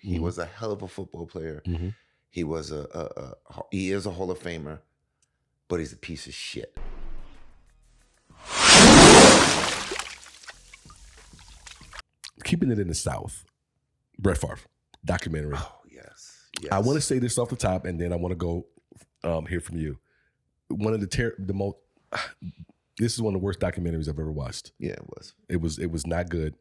He was a hell of a football player. He was he is a Hall of Famer, but he's a piece of shit. Keeping it in the South, Brett Favre documentary. Oh yes. I want to say this off the top, and then I want to go hear from you. One of the most. This is one of the worst documentaries I've ever watched. Yeah, it was. It was not good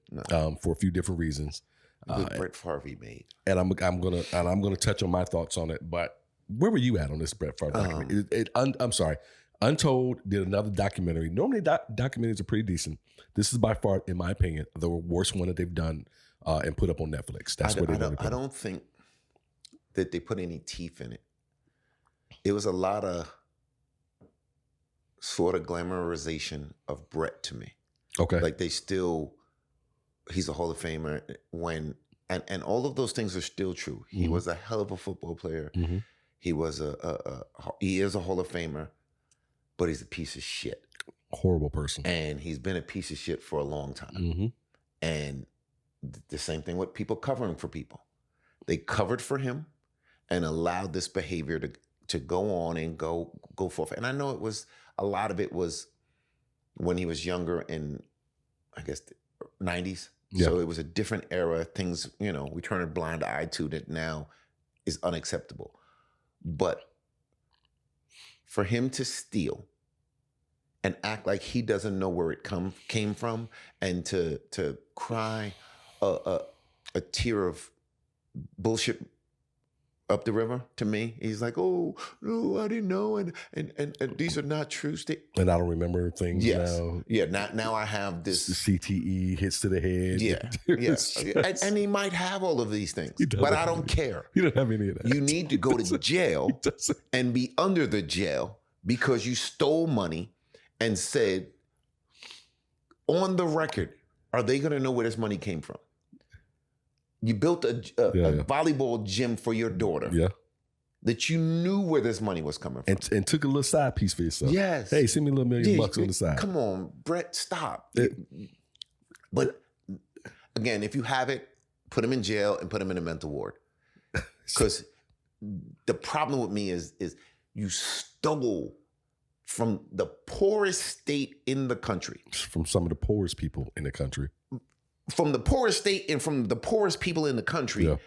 for a few different reasons. Brett Favre made, and I'm gonna touch on my thoughts on it. But where were you at on this Brett Favre documentary? I'm sorry. Untold did another documentary. Normally documentaries are pretty decent. This is by far, in my opinion, the worst one that they've done and put up on Netflix. That's what I don't think that they put any teeth in it. It was a lot of sort of glamorization of Brett to me. Okay. Like he's a Hall of Famer and all of those things are still true. He was a hell of a football player. He was he is a Hall of Famer, but he's a piece of shit. Horrible person. And he's been a piece of shit for a long time. And the same thing with people covering for people. They covered for him and allowed this behavior to go on and go forth. And I know a lot of it was when he was younger in, I guess, the 90s. Yeah. So it was a different era. Things, we turn a blind eye to that now is unacceptable. But for him to steal and act like he doesn't know where it came from, and to cry a tear of bullshit up the river to me, he's like, "Oh no, I didn't know," and these are not true statements. And I don't remember things now. Yeah, now I have this CTE hits to the head. Yeah. and he might have all of these things, but I don't care. You don't have any of that. You need to go to jail and be under the jail because you stole money and said, on the record, are they going to know where this money came from? You built a volleyball gym for your daughter. Yeah. That you knew where this money was coming from. And took a little side piece for yourself. Yes. Hey, send me a little $1,000,000 on the side. Come on, Brett, stop. But again, if you have it, put him in jail and put him in a mental ward. Because the problem with me is you stole from the poorest state in the country. From some of the poorest people in the country. From the poorest state and from the poorest people in the country. Yeah.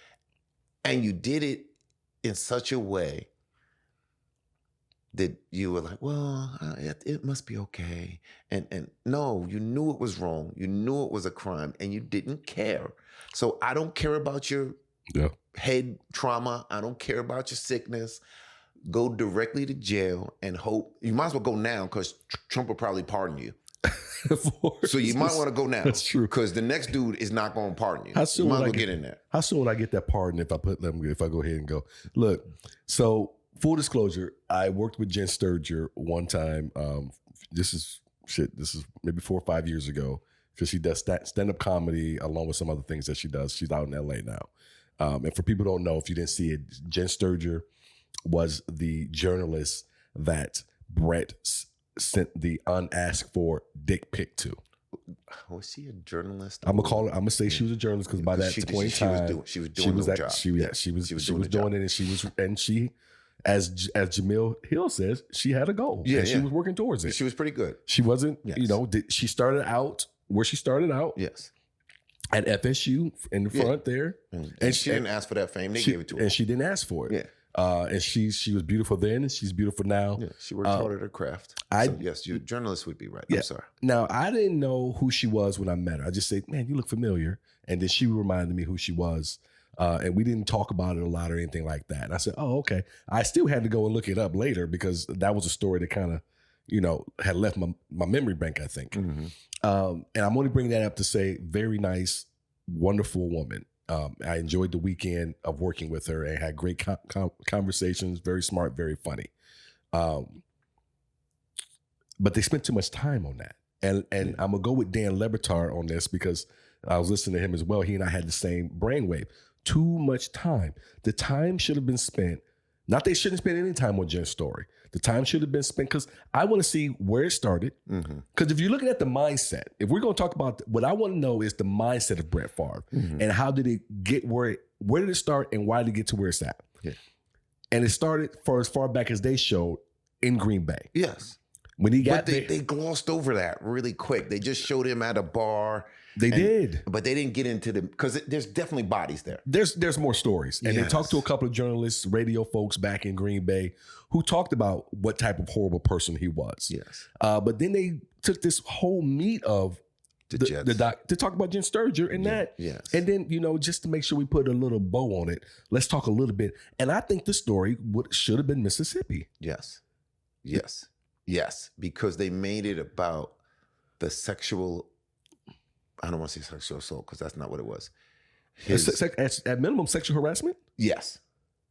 And you did it in such a way that you were like, well, it must be okay. And no, you knew it was wrong. You knew it was a crime and you didn't care. So I don't care about your head trauma. I don't care about your sickness. Go directly to jail and hope. You might as well go now because Trump will probably pardon you. So you might want to go now. That's true. Because the next dude is not going to pardon you. How soon you might will as well get in there. How soon would I get that pardon if I go ahead and go? Look, so full disclosure, I worked with Jen Sturger one time. This is maybe 4 or 5 years ago, because she does stand-up comedy along with some other things that she does. She's out in LA now. And for people who don't know, if you didn't see it, Jen Sturger was the journalist that Brett sent the unasked for dick pic to. Was she a journalist? I'm gonna say she was a journalist because by that point in time, she was doing the job. She was doing it, and she, as Jamil Hill says, she had a goal. Yeah, she was working towards it. She was pretty good. She wasn't, she started out where she started out. Yes. At FSU in the front there, and she didn't ask for that fame. They gave it to her, and she didn't ask for it. Yeah. And she was beautiful then, and she's beautiful now. Yeah, she worked hard at her craft. Yes, your journalist would be right. Yeah. I'm sorry. Now, I didn't know who she was when I met her. I just said, man, you look familiar. And then she reminded me who she was. And we didn't talk about it a lot or anything like that. And I said, oh, okay. I still had to go and look it up later because that was a story that kind of, had left my memory bank, I think. Mm-hmm. And I'm only bringing that up to say, very nice, wonderful woman. I enjoyed the weekend of working with her and had great conversations, very smart, very funny. But they spent too much time on that. And I'm going to go with Dan Lebertar on this because I was listening to him as well. He and I had the same brainwave. Too much time. The time should have been spent. Not they shouldn't spend any time on Jen's story. The time should have been spent because I want to see where it started. Because if you're looking at the mindset, if we're going to talk about what I want to know is the mindset of Brett Favre and how did it get where where did it start and why did it get to where it's at? Yeah. And it started for as far back as they showed in Green Bay. Yes. When he got there. They glossed over that really quick. They just showed him at a bar. They did. But they didn't get into the, because there's definitely bodies there. There's more stories. And they talked to a couple of journalists, radio folks back in Green Bay who talked about what type of horrible person he was. Yes. But then they took this whole meat of the doc to talk about Jen Sturger and that. Yes. And then, just to make sure we put a little bow on it, let's talk a little bit. And I think the story should have been Mississippi. Yes. Yes. Yes. Because they made it about the sexual, I don't want to say sexual assault because that's not what it was. At minimum, sexual harassment? Yes.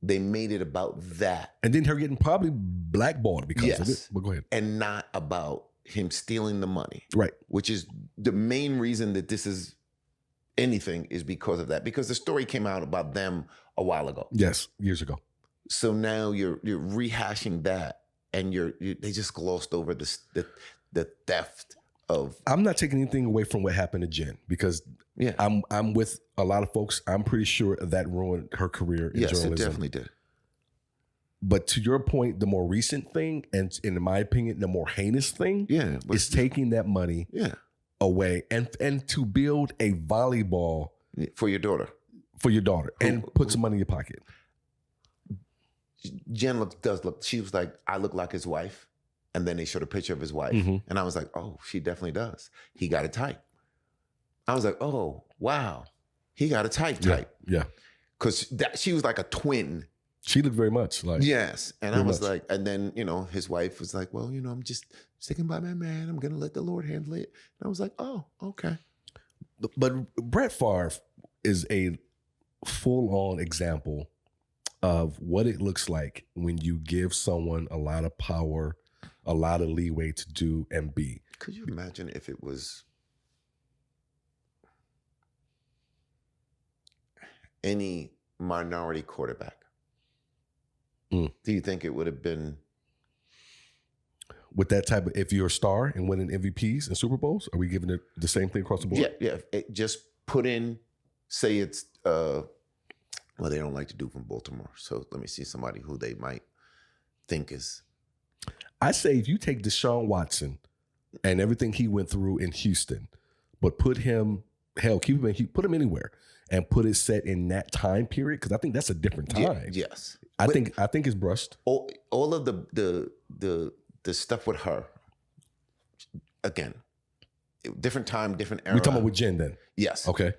They made it about that. And then her getting probably blackballed because of it. But go ahead. And not about him stealing the money. Right. Which is the main reason that this is anything is because of that. Because the story came out about them a while ago. Yes, years ago. So now you're rehashing that and they just glossed over the theft of. I'm not taking anything away from what happened to Jen because I'm with a lot of folks. I'm pretty sure that ruined her career in journalism. Yes, it definitely did. But to your point, the more recent thing, and in my opinion, the more heinous thing, is taking that money away and to build a volleyball for your daughter, and put some money in your pocket. Jen does look. She was like, I look like his wife, and then they showed a picture of his wife, and I was like, oh, she definitely does. He got a type. I was like, oh wow, he got a type. Yeah, because she was like a twin. She looked very much like. Yes. And I was like, and then, his wife was like, well, I'm just sticking by my man. I'm going to let the Lord handle it. And I was like, oh, okay. But Brett Favre is a full-on example of what it looks like when you give someone a lot of power, a lot of leeway to do and be. Could you imagine if it was any minority quarterback? Do you think it would have been with that type of, if you're a star and winning MVPs and Super Bowls, are we giving it the same thing across the board? Yeah. Just put in, say it's, well, they don't like to do from Baltimore. So let me see somebody who they might think is. I say if you take Deshaun Watson and everything he went through in Houston, but put him, put him anywhere and put it set in that time period, because I think that's a different time. Yes. I think it's brushed. All of the stuff with her, again, different time, different era. We're talking about with Jen then? Yes. Okay.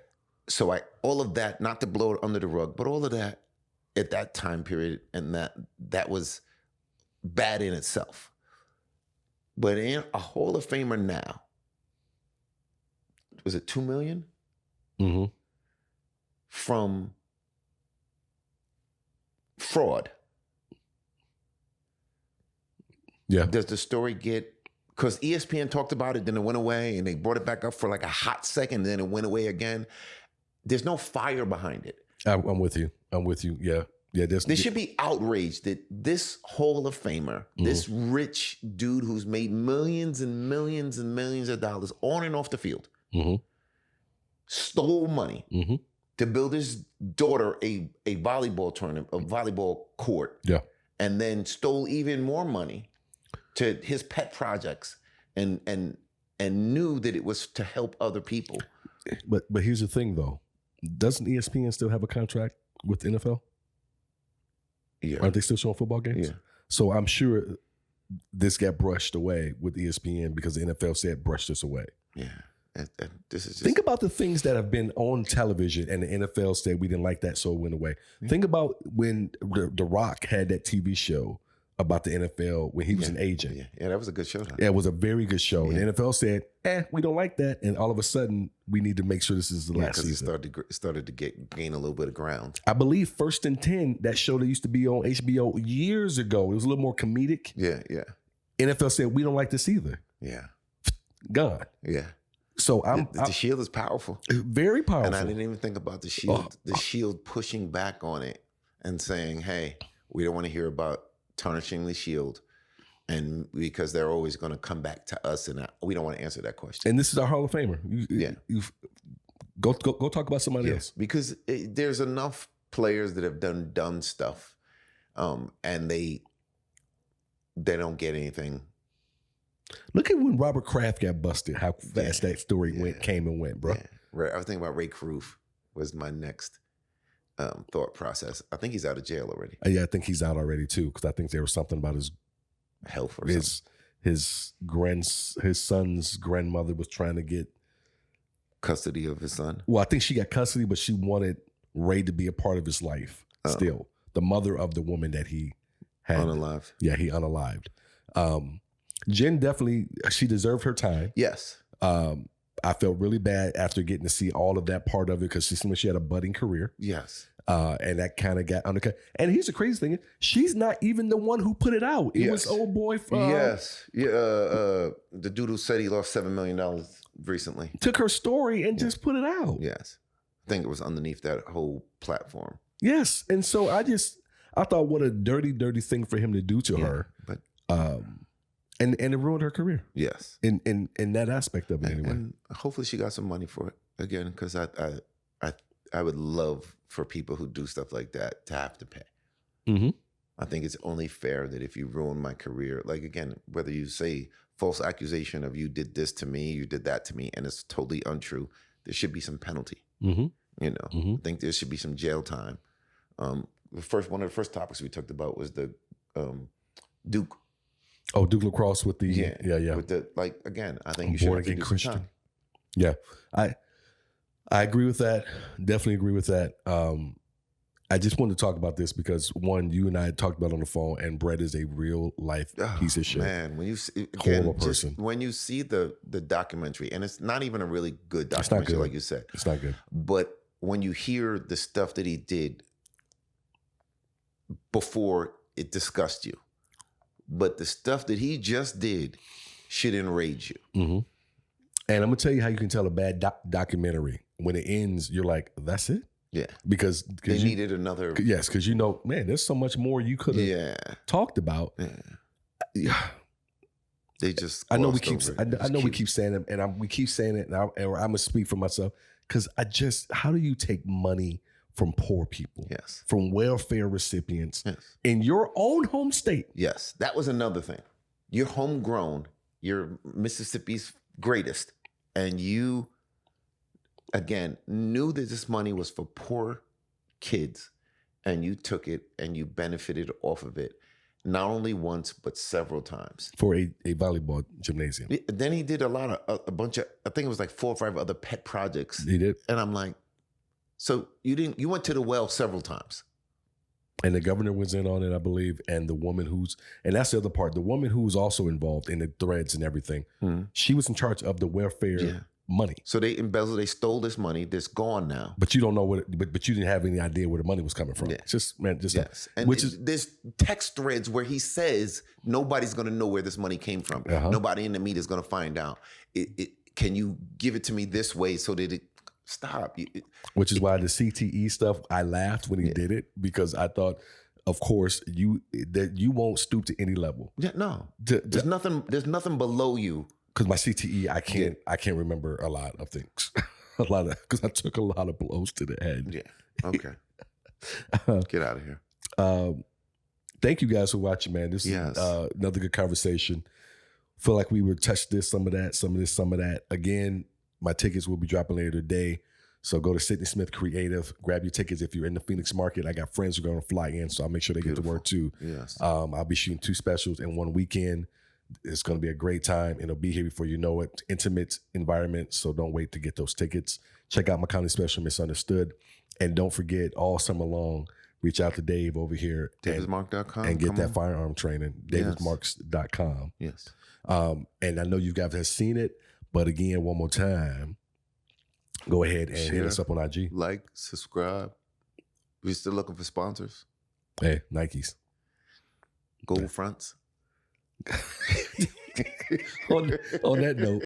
So all of that, not to blow it under the rug, but all of that at that time period, and that was bad in itself. But in a Hall of Famer now, was it $2 million? Mm-hmm. From fraud. Yeah. Does the story get, because ESPN talked about it, then it went away, and they brought it back up for like a hot second, and then it went away again. There's no fire behind it. I'm with you. Yeah. Yeah. They should be outraged that this Hall of Famer, this rich dude who's made millions and millions and millions of dollars on and off the field, stole money to build his daughter a volleyball tournament, a volleyball court. Yeah. And then stole even more money to his pet projects and knew that it was to help other people. But here's the thing though. Doesn't ESPN still have a contract with the NFL? Yeah. Aren't they still showing football games? Yeah. So I'm sure this got brushed away with ESPN because the NFL said brush this away. Yeah. And this is just... Think about the things that have been on television and the NFL said we didn't like that, so it went away. Yeah. Think about when The Rock had that TV show about the NFL when he was an agent. Yeah, that was a good show. Yeah, it was a very good show. Yeah. And the NFL said, we don't like that. And all of a sudden, we need to make sure this is the last season. Because it started to gain a little bit of ground. I believe First and 10, that show that used to be on HBO years ago, it was a little more comedic. Yeah. NFL said, we don't like this either. Yeah. Gone. Yeah. So the Shield is powerful. Very powerful. And I didn't even think about the Shield. The Shield pushing back on it and saying, hey, we don't want to hear about tarnishing the Shield, and because they're always going to come back to us, and we don't want to answer that question. And this is our Hall of Famer. You go talk about somebody else. Because there's enough players that have done dumb stuff, and they don't get anything. Look at when Robert Kraft got busted, how fast that story came and went, bro. Yeah. I was thinking about Ray Cruz was my next thought process. I think he's out of jail already. Yeah, I think he's out already too, because I think there was something about his health or his son's grandmother was trying to get custody of his son. Well, I think she got custody, but she wanted Ray to be a part of his life still. The mother of the woman that he had. Unalived. Yeah, he unalived. Jen definitely, she deserved her time. Yes. I felt really bad after getting to see all of that part of it because she seemed like she had a budding career. Yes. And that kind of got undercut. And here's the crazy thing. She's not even the one who put it out. It was old boy from... Yes. Yeah. The dude who said he lost $7 million recently. Took her story and just put it out. Yes. I think it was underneath that whole platform. Yes. And so I thought what a dirty, dirty thing for him to do to her. But and it ruined her career. Yes. In that aspect of it anyway. And hopefully she got some money for it again, because I would love for people who do stuff like that to have to pay. Mm-hmm. I think it's only fair that if you ruin my career, like again, whether you say false accusation of you did this to me, you did that to me, and it's totally untrue, there should be some penalty. Mm-hmm. You know, Mm-hmm. I think there should be some jail time. One of the first topics we talked about was the Duke. Oh, Duke lacrosse with the yeah. With the again, I think you should have to do Christian. Some time. Yeah, I agree with that. Definitely agree with that. I just wanted to talk about this because one, you and I talked about it on the phone, and Brett is a real life piece of shit. Man, when you see, horrible person. When you see the documentary, and it's not even a really good documentary, like you said. It's not good. But when you hear the stuff that he did before, it disgusts you. But the stuff that he just did should enrage you. Mm-hmm. And I'm gonna tell you how you can tell a bad documentary. When it ends, you're like, "That's it." Yeah, because they needed another. Yes, because you know, man, there's so much more you could have talked about. Yeah. They just. I know we keep saying it, and we keep saying it, and I'm gonna speak for myself because how do you take money from poor people? Yes. From welfare recipients in your own home state? Yes, that was another thing. You're homegrown. You're Mississippi's greatest, and you, again, knew that this money was for poor kids, and you took it and you benefited off of it, not only once but several times for a volleyball gymnasium. Then he did a bunch of, I think it was like 4 or 5 other pet projects. He did, and I'm like, so you went to the well several times. And the governor was in on it, I believe. And the woman and that's the other part, the woman who was also involved in the threads and everything, she was in charge of the welfare money. So they embezzled, they stole this money that's gone now. But you don't know but you didn't have any idea where the money was coming from. Yeah. There's text threads where he says, nobody's going to know where this money came from. Nobody in the media is going to find out. Can you give it to me this way so that it, stop. Which is why the CTE stuff, I laughed when he did it, because I thought, of course, that you won't stoop to any level. Yeah, no. There's nothing below you. Because my CTE, I can't remember a lot of things. Because I took a lot of blows to the head. Yeah. Okay. Get out of here. Thank you guys for watching, man. This is another good conversation. Feel like we would touch this, some of that, some of this, some of that. Again, my tickets will be dropping later today. So go to Sidney Smith Creative. Grab your tickets if you're in the Phoenix market. I got friends who are going to fly in, so I'll make sure they get to work too. Yes. I'll be shooting 2 specials in one weekend. It's going to be a great time. It'll be here before you know it. Intimate environment, so don't wait to get those tickets. Check out my comedy special, Misunderstood. And don't forget, all summer long, reach out to Dave over here. DavisMark.com. And get that firearm training. DavisMarks.com. Yes. And I know you guys have seen it. But again, one more time, go ahead and hit us up on IG. Like, subscribe. We still looking for sponsors. Hey, Nikes. Gold fronts. on that note,